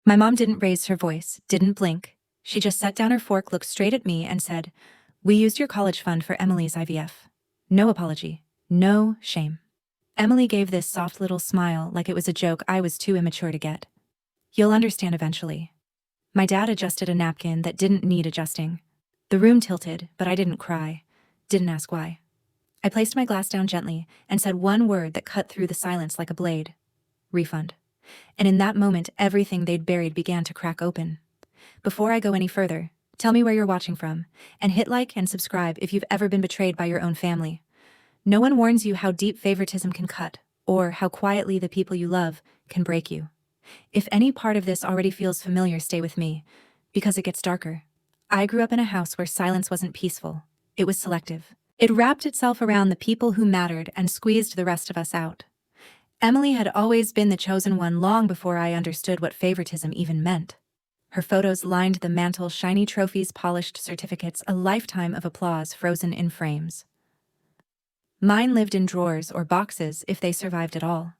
My mom didn't raise her voice, didn't blink. She just set down her fork, looked straight at me, and said, "We used your college fund for Emily's IVF. No apology. No shame." Emily gave this soft little smile like it was a joke I was too immature to get. "You'll understand eventually." My dad adjusted a napkin that didn't need adjusting. The room tilted, but I didn't cry. Didn't ask why. I placed my glass down gently and said one word that cut through the silence like a blade. "Refund." And in that moment, everything they'd buried began to crack open. Before I go any further, tell me where you're watching from, and hit like and subscribe if you've ever been betrayed by your own family. No one warns you how deep favoritism can cut, or how quietly the people you love can break you. If any part of this already feels familiar, stay with me, because it gets darker. I grew up in a house where silence wasn't peaceful. It was selective. It wrapped itself around the people who mattered and squeezed the rest of us out. Emily had always been the chosen one long before I understood what favoritism even meant. Her photos lined the mantel, shiny trophies, polished certificates, a lifetime of applause frozen in frames. Mine lived in drawers or boxes if they survived at all.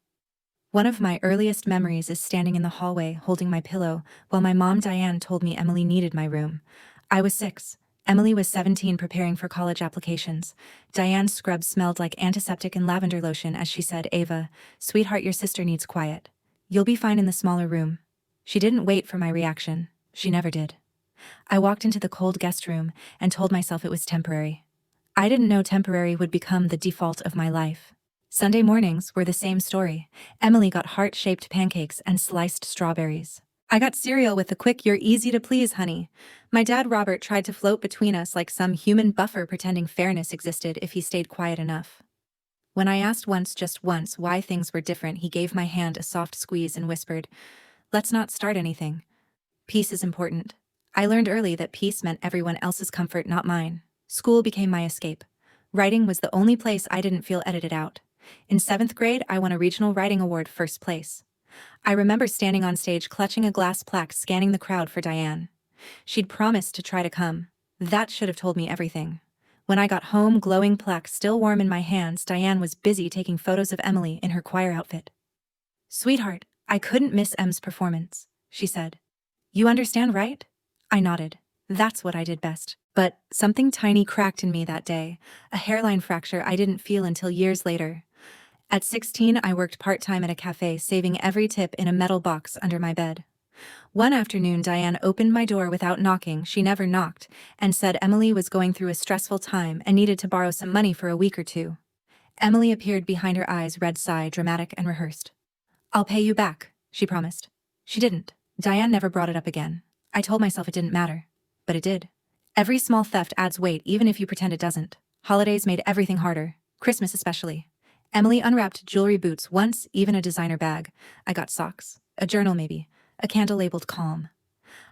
One of my earliest memories is standing in the hallway holding my pillow while my mom Diane told me Emily needed my room. I was 6. Emily was 17, preparing for college applications. Diane's scrub smelled like antiseptic and lavender lotion as she said, "Ava, sweetheart, your sister needs quiet. You'll be fine in the smaller room." She didn't wait for my reaction. She never did. I walked into the cold guest room and told myself it was temporary. I didn't know temporary would become the default of my life. Sunday mornings were the same story. Emily got heart-shaped pancakes and sliced strawberries. I got cereal with the quick, "You're easy to please, honey." My dad Robert tried to float between us like some human buffer, pretending fairness existed if he stayed quiet enough. When I asked once, just once, why things were different, he gave my hand a soft squeeze and whispered, "Let's not start anything. Peace is important." I learned early that peace meant everyone else's comfort, not mine. School became my escape. Writing was the only place I didn't feel edited out. In 7th grade, I won a regional writing award, first place. I remember standing on stage clutching a glass plaque, scanning the crowd for Diane. She'd promised to try to come. That should have told me everything. When I got home, glowing plaque still warm in my hands, Diane was busy taking photos of Emily in her choir outfit. "Sweetheart, I couldn't miss Em's performance," she said. "You understand, right?" I nodded. That's what I did best. But something tiny cracked in me that day, a hairline fracture I didn't feel until years later. At 16, I worked part-time at a cafe, saving every tip in a metal box under my bed. One afternoon, Diane opened my door without knocking. She never knocked, and said Emily was going through a stressful time and needed to borrow some money for a week or two. Emily appeared behind her eyes, red sigh, dramatic and rehearsed. "I'll pay you back," she promised. She didn't. Diane never brought it up again. I told myself it didn't matter. But it did. Every small theft adds weight, even if you pretend it doesn't. Holidays made everything harder, Christmas especially. Emily unwrapped jewelry, boots, once even a designer bag. I got socks, a journal maybe, a candle labeled calm.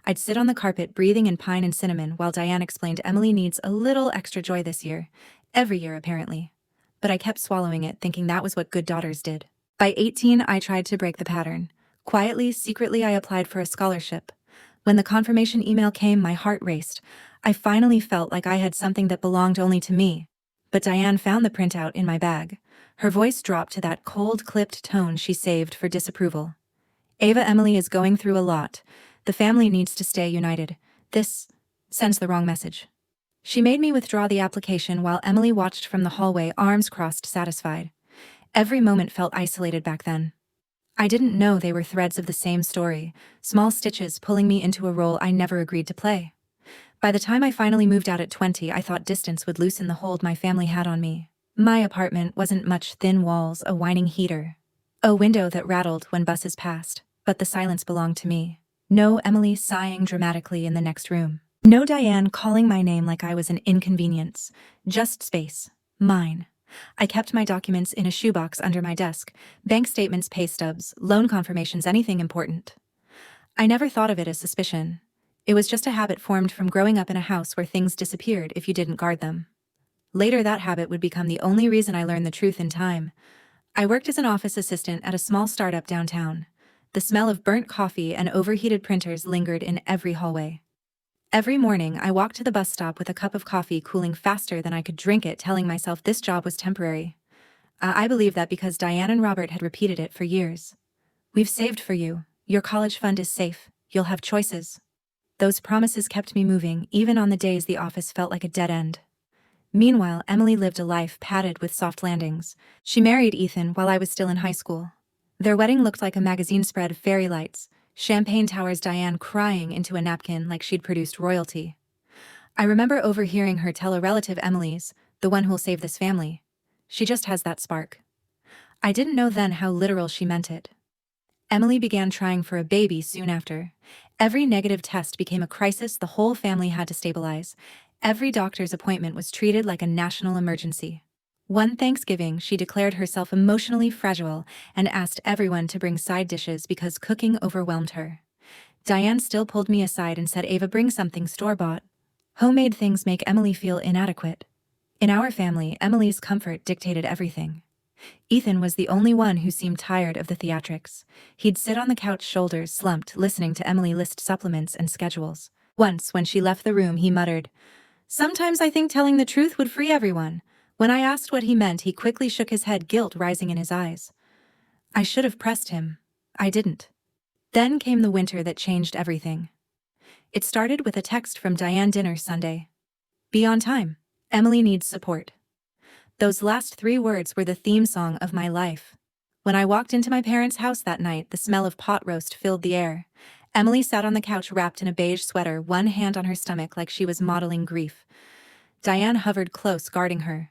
I'd sit on the carpet breathing in pine and cinnamon while Diane explained Emily needs a little extra joy this year. Every year, apparently. But I kept swallowing it, thinking that was what good daughters did. By 18, I tried to break the pattern. Quietly, secretly, I applied for a scholarship. When the confirmation email came, my heart raced. I finally felt like I had something that belonged only to me. But Diane found the printout in my bag. Her voice dropped to that cold, clipped tone she saved for disapproval. "Ava, Emily is going through a lot. The family needs to stay united. This sends the wrong message." She made me withdraw the application while Emily watched from the hallway, arms crossed, satisfied. Every moment felt isolated back then. I didn't know they were threads of the same story, small stitches pulling me into a role I never agreed to play. By the time I finally moved out at 20, I thought distance would loosen the hold my family had on me. My apartment wasn't much, thin walls, a whining heater, a window that rattled when buses passed, but the silence belonged to me. No Emily sighing dramatically in the next room. No Diane calling my name like I was an inconvenience. Just space. Mine. I kept my documents in a shoebox under my desk, bank statements, pay stubs, loan confirmations, anything important. I never thought of it as suspicion. It was just a habit formed from growing up in a house where things disappeared if you didn't guard them. Later, that habit would become the only reason I learned the truth in time. I worked as an office assistant at a small startup downtown. The smell of burnt coffee and overheated printers lingered in every hallway. Every morning, I walked to the bus stop with a cup of coffee cooling faster than I could drink it, telling myself this job was temporary. I believed that because Diane and Robert had repeated it for years. "We've saved for you. Your college fund is safe. You'll have choices. Those promises kept me moving, even on the days the office felt like a dead end. Meanwhile, Emily lived a life padded with soft landings. She married Ethan while I was still in high school. Their wedding looked like a magazine spread of fairy lights, champagne towers, Diane crying into a napkin like she'd produced royalty. I remember overhearing her tell a relative, Emily's the one who'll save this family. She just has that spark. I didn't know then how literal she meant it. Emily began trying for a baby soon after. Every negative test became a crisis the whole family had to stabilize. Every doctor's appointment was treated like a national emergency. One Thanksgiving, she declared herself emotionally fragile and asked everyone to bring side dishes because cooking overwhelmed her. Diane still pulled me aside and said, "Ava, bring something store-bought. Homemade things make Emily feel inadequate." In our family, Emily's comfort dictated everything. Ethan was the only one who seemed tired of the theatrics. He'd sit on the couch, shoulders slumped, listening to Emily list supplements and schedules. Once, when she left the room, he muttered, "Sometimes I think telling the truth would free everyone." When I asked what he meant, he quickly shook his head, guilt rising in his eyes. I should have pressed him. I didn't. Then came the winter that changed everything. It started with a text from Diane: "Dinner Sunday. Be on time. Emily needs support." Those last 3 words were the theme song of my life. When I walked into my parents' house that night, the smell of pot roast filled the air. Emily sat on the couch wrapped in a beige sweater, one hand on her stomach like she was modeling grief. Diane hovered close, guarding her.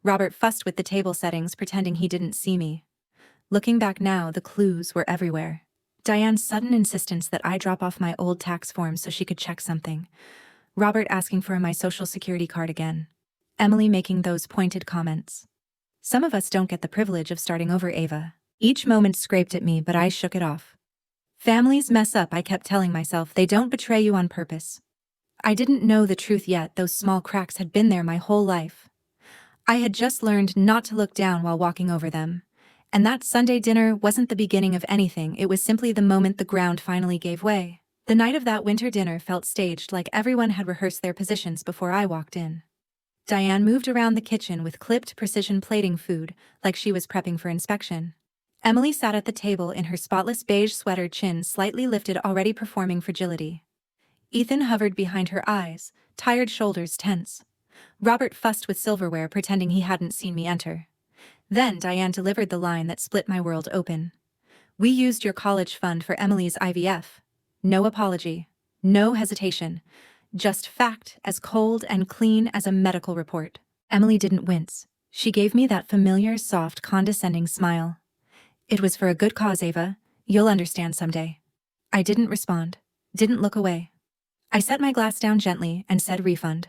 Robert fussed with the table settings, pretending he didn't see me. Looking back now, the clues were everywhere. Diane's sudden insistence that I drop off my old tax forms so she could check something. Robert asking for my social security card again. Emily making those pointed comments. Some of us don't get the privilege of starting over, Ava. Each moment scraped at me, but I shook it off. Families mess up, I kept telling myself. They don't betray you on purpose. I didn't know the truth yet. Those small cracks had been there my whole life. I had just learned not to look down while walking over them. And that Sunday dinner wasn't the beginning of anything. It was simply the moment the ground finally gave way. The night of that winter dinner felt staged, like everyone had rehearsed their positions before I walked in. Diane moved around the kitchen with clipped precision, plating food like she was prepping for inspection. Emily sat at the table in her spotless beige sweater, chin slightly lifted, already performing fragility. Ethan hovered behind her eyes, tired shoulders tense. Robert fussed with silverware, pretending he hadn't seen me enter. Then Diane delivered the line that split my world open. "We used your college fund for Emily's IVF. No apology. No hesitation. Just fact, as cold and clean as a medical report." Emily didn't wince. She gave me that familiar, soft, condescending smile. "It was for a good cause, Ava. You'll understand someday." I didn't respond. Didn't look away. I set my glass down gently and said, "Refund."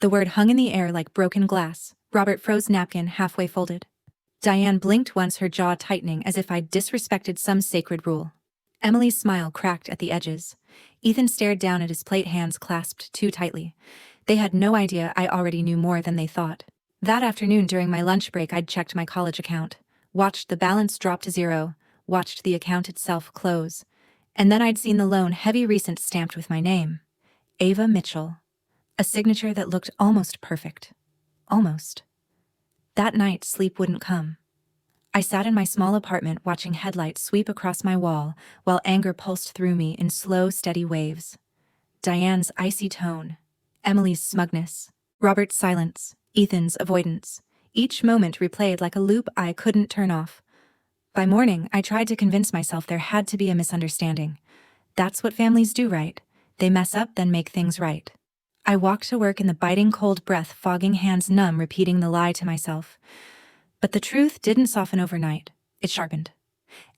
The word hung in the air like broken glass. Robert froze, napkin halfway folded. Diane blinked once, her jaw tightening as if I'd disrespected some sacred rule. Emily's smile cracked at the edges. Ethan stared down at his plate, hands clasped too tightly. They had no idea I already knew more than they thought. That afternoon during my lunch break, I'd checked my college account, watched the balance drop to 0, watched the account itself close. And then I'd seen the loan, heavy recent stamped with my name. Ava Mitchell. A signature that looked almost perfect. Almost. That night, sleep wouldn't come. I sat in my small apartment watching headlights sweep across my wall while anger pulsed through me in slow, steady waves. Diane's icy tone. Emily's smugness. Robert's silence. Ethan's avoidance. Each moment replayed like a loop I couldn't turn off. By morning, I tried to convince myself there had to be a misunderstanding. That's what families do, right? They mess up, then make things right. I walked to work in the biting cold breath, fogging hands numb, repeating the lie to myself. But the truth didn't soften overnight. It sharpened.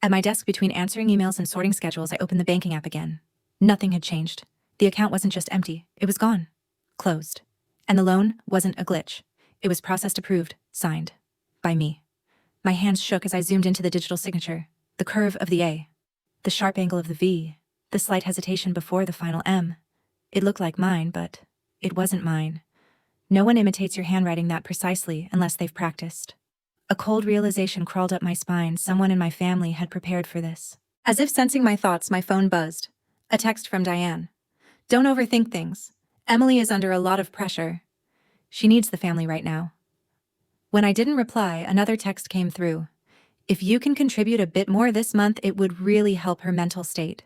At my desk, between answering emails and sorting schedules, I opened the banking app again. Nothing had changed. The account wasn't just empty. It was gone. Closed. And the loan wasn't a glitch. It was processed, approved, signed. By me. My hands shook as I zoomed into the digital signature. The curve of the A. The sharp angle of the V. The slight hesitation before the final M. It looked like mine, but it wasn't mine. No one imitates your handwriting that precisely unless they've practiced. A cold realization crawled up my spine. Someone in my family had prepared for this. As if sensing my thoughts, my phone buzzed. A text from Diane. "Don't overthink things. Emily is under a lot of pressure. She needs the family right now." When I didn't reply, another text came through. "If you can contribute a bit more this month, it would really help her mental state."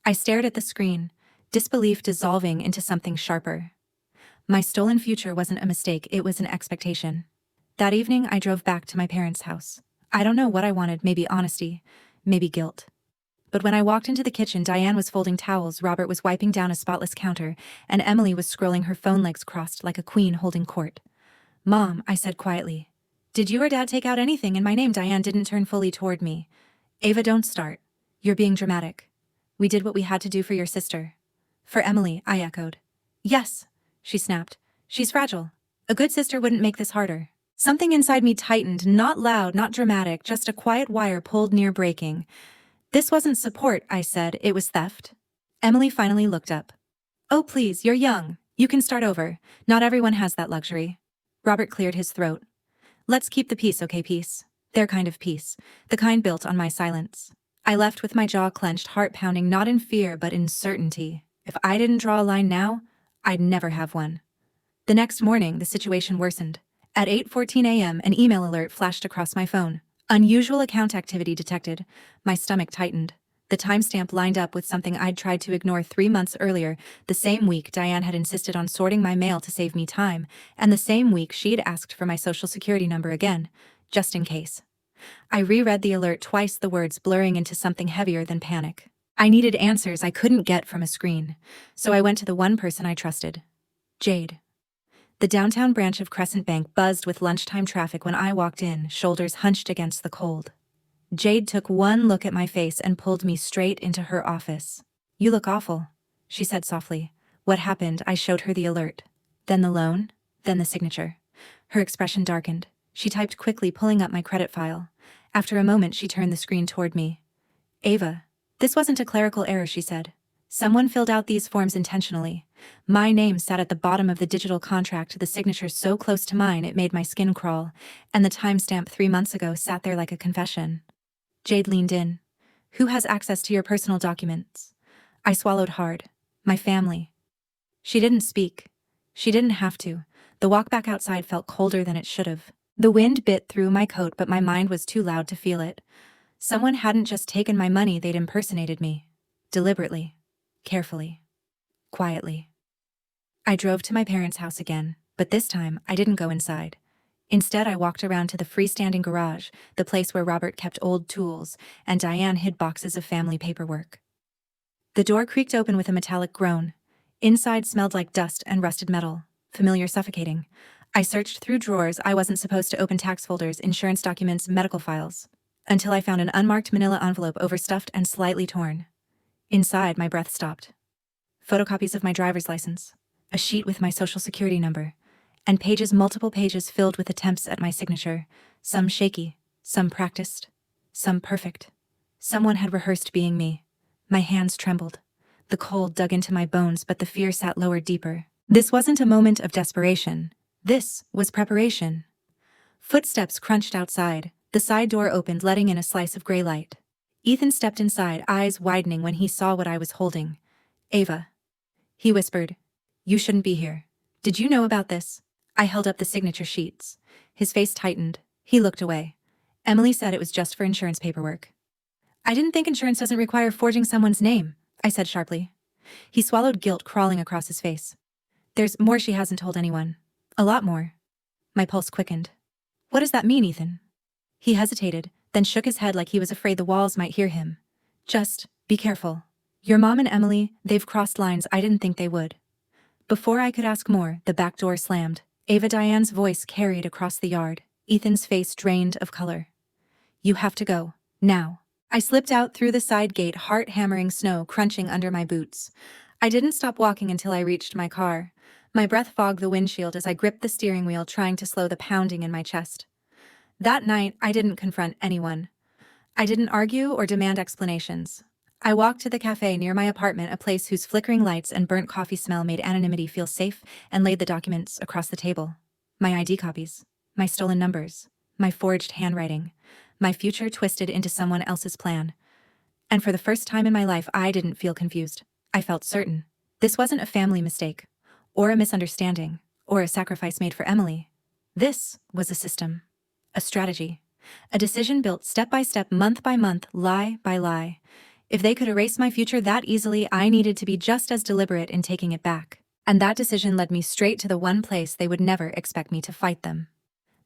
I stared at the screen, disbelief dissolving into something sharper. My stolen future wasn't a mistake, it was an expectation. That evening, I drove back to my parents' house. I don't know what I wanted, maybe honesty, maybe guilt. But when I walked into the kitchen, Diane was folding towels, Robert was wiping down a spotless counter, and Emily was scrolling her phone, legs crossed like a queen holding court. "Mom," I said quietly, "did you or Dad take out anything in my name?" Diane didn't turn fully toward me. "Ava, don't start. You're being dramatic. We did what we had to do for your sister." "For Emily," I echoed. "Yes," she snapped. "She's fragile. A good sister wouldn't make this harder." Something inside me tightened, not loud, not dramatic, just a quiet wire pulled near breaking. "This wasn't support," I said, "it was theft." Emily finally looked up. "Oh please, you're young. You can start over. Not everyone has that luxury." Robert cleared his throat. "Let's keep the peace, okay, peace? Their kind of peace. The kind built on my silence." I left with my jaw clenched, heart pounding, not in fear but in certainty. If I didn't draw a line now, I'd never have one. The next morning, the situation worsened. At 8:14 a.m., an email alert flashed across my phone. "Unusual account activity detected." My stomach tightened. The timestamp lined up with something I'd tried to ignore 3 months earlier. The same week Diane had insisted on sorting my mail to save me time, and the same week she'd asked for my social security number again, just in case. I reread the alert twice, the words blurring into something heavier than panic. I needed answers I couldn't get from a screen, so I went to the one person I trusted. Jade. The downtown branch of Crescent Bank buzzed with lunchtime traffic when I walked in, shoulders hunched against the cold. Jade took one look at my face and pulled me straight into her office. "You look awful," she said softly. "What happened?" I showed her the alert. Then the loan, then the signature. Her expression darkened. She typed quickly, pulling up my credit file. After a moment, she turned the screen toward me. "Ava, this wasn't a clerical error," she said. "Someone filled out these forms intentionally. My name sat at the bottom of the digital contract, the signature so close to mine it made my skin crawl, and the timestamp 3 months ago sat there like a confession." Jade leaned in. "Who has access to your personal documents?" I swallowed hard. "My family." She didn't speak. She didn't have to. The walk back outside felt colder than it should have. The wind bit through my coat, but my mind was too loud to feel it. Someone hadn't just taken my money, they'd impersonated me. Deliberately. Carefully. Quietly. I drove to my parents' house again, but this time I didn't go inside. Instead, I walked around to the freestanding garage, the place where Robert kept old tools, and Diane hid boxes of family paperwork. The door creaked open with a metallic groan. Inside smelled like dust and rusted metal, familiar, suffocating. I searched through drawers I wasn't supposed to open, tax folders, insurance documents, medical files, until I found an unmarked manila envelope, overstuffed and slightly torn. Inside, my breath stopped. Photocopies of my driver's license, a sheet with my social security number, and pages, multiple pages filled with attempts at my signature, some shaky, some practiced, some perfect. Someone had rehearsed being me. My hands trembled. The cold dug into my bones, but the fear sat lower, deeper. This wasn't a moment of desperation. This was preparation. Footsteps crunched outside. The side door opened, letting in a slice of gray light. Ethan stepped inside, eyes widening when he saw what I was holding. "Ava," he whispered, "you shouldn't be here. Did you know about this?" I held up the signature sheets. His face tightened. He looked away. "Emily said it was just for insurance paperwork." "I didn't think insurance doesn't require forging someone's name," I said sharply. He swallowed, guilt crawling across his face. "There's more she hasn't told anyone. A lot more." My pulse quickened. "What does that mean, Ethan?" He hesitated, then shook his head like he was afraid the walls might hear him. "Just be careful. Your mom and Emily, they've crossed lines I didn't think they would." Before I could ask more, the back door slammed. Ava, Diane's voice carried across the yard. Ethan's face drained of color. "You have to go. Now." I slipped out through the side gate, heart hammering, snow crunching under my boots. I didn't stop walking until I reached my car. My breath fogged the windshield as I gripped the steering wheel, trying to slow the pounding in my chest. That night, I didn't confront anyone. I didn't argue or demand explanations. I walked to the cafe near my apartment, a place whose flickering lights and burnt coffee smell made anonymity feel safe, and laid the documents across the table. My ID copies, my stolen numbers, my forged handwriting, my future twisted into someone else's plan. And for the first time in my life, I didn't feel confused. I felt certain. This wasn't a family mistake, or a misunderstanding, or a sacrifice made for Emily. This was a system, a strategy, a decision built step by step, month by month, lie by lie. If they could erase my future that easily, I needed to be just as deliberate in taking it back. And that decision led me straight to the one place they would never expect me to fight them.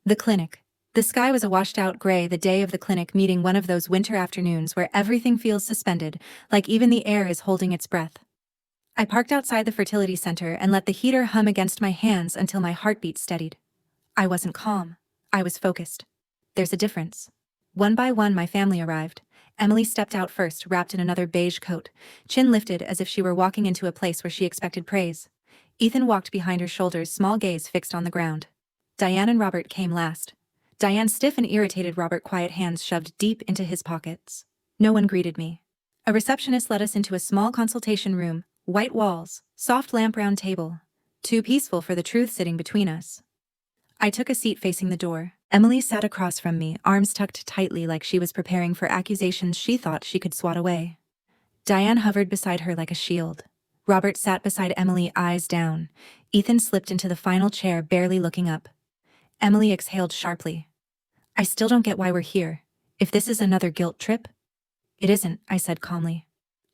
The clinic. The sky was a washed-out gray the day of the clinic meeting, one of those winter afternoons where everything feels suspended, like even the air is holding its breath. I parked outside the fertility center and let the heater hum against my hands until my heartbeat steadied. I wasn't calm. I was focused. There's a difference. One by one, my family arrived. Emily stepped out first, wrapped in another beige coat, chin lifted as if she were walking into a place where she expected praise. Ethan walked behind her shoulders, small gaze fixed on the ground. Diane and Robert came last. Diane stiff and irritated, Robert quiet, hands shoved deep into his pockets. No one greeted me. A receptionist led us into a small consultation room, white walls, soft lamp, round table. Too peaceful for the truth sitting between us. I took a seat facing the door. Emily sat across from me, arms tucked tightly like she was preparing for accusations she thought she could swat away. Diane hovered beside her like a shield. Robert sat beside Emily, eyes down. Ethan slipped into the final chair, barely looking up. Emily exhaled sharply. I still don't get why we're here. If this is another guilt trip? It isn't, I said calmly.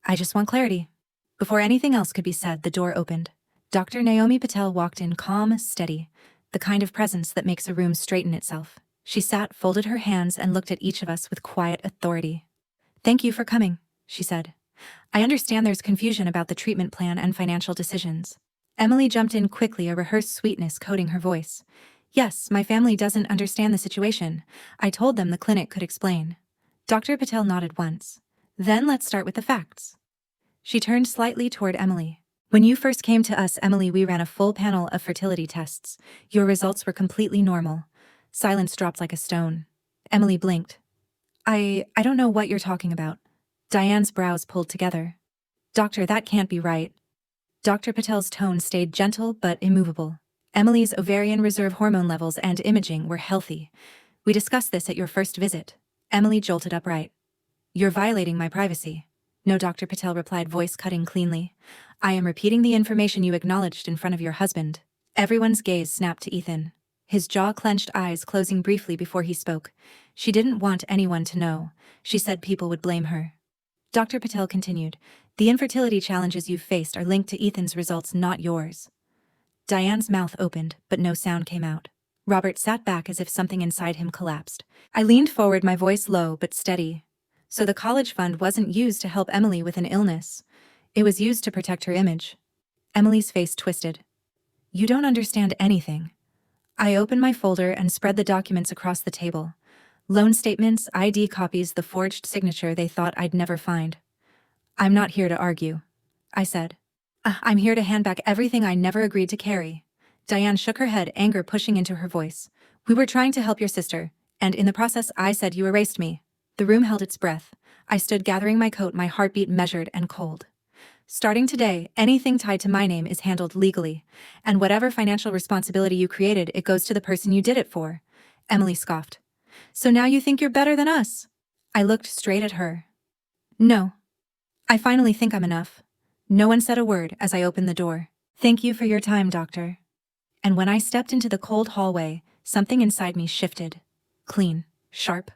I just want clarity. Before anything else could be said, the door opened. Dr. Naomi Patel walked in, calm, steady, the kind of presence that makes a room straighten itself. She sat, folded her hands, and looked at each of us with quiet authority. Thank you for coming, she said. I understand there's confusion about the treatment plan and financial decisions. Emily jumped in quickly, a rehearsed sweetness coating her voice. Yes, my family doesn't understand the situation. I told them the clinic could explain. Dr. Patel nodded once. Then let's start with the facts. She turned slightly toward Emily. When you first came to us, Emily, we ran a full panel of fertility tests. Your results were completely normal. Silence dropped like a stone. Emily blinked. I don't know what you're talking about. Diane's brows pulled together. Doctor, that can't be right. Dr. Patel's tone stayed gentle but immovable. Emily's ovarian reserve hormone levels and imaging were healthy. We discussed this at your first visit. Emily jolted upright. You're violating my privacy. No, Dr. Patel replied, voice cutting cleanly. I am repeating the information you acknowledged in front of your husband. Everyone's gaze snapped to Ethan. His jaw clenched, eyes closing briefly before he spoke. She didn't want anyone to know. She said people would blame her. Dr. Patel continued. The infertility challenges you've faced are linked to Ethan's results, not yours. Diane's mouth opened, but no sound came out. Robert sat back as if something inside him collapsed. I leaned forward, my voice low but steady. So the college fund wasn't used to help Emily with an illness. It was used to protect her image. Emily's face twisted. You don't understand anything. I opened my folder and spread the documents across the table. Loan statements, ID copies, the forged signature they thought I'd never find. I'm not here to argue, I said. I'm here to hand back everything I never agreed to carry. Diane shook her head, anger pushing into her voice. We were trying to help your sister, and in the process I said you erased me. The room held its breath. I stood gathering my coat, my heartbeat measured and cold. Starting today, anything tied to my name is handled legally, and whatever financial responsibility you created, it goes to the person you did it for. Emily scoffed. So now you think you're better than us? I looked straight at her. No. I finally think I'm enough. No one said a word as I opened the door. Thank you for your time, doctor. And when I stepped into the cold hallway, something inside me shifted. Clean, sharp,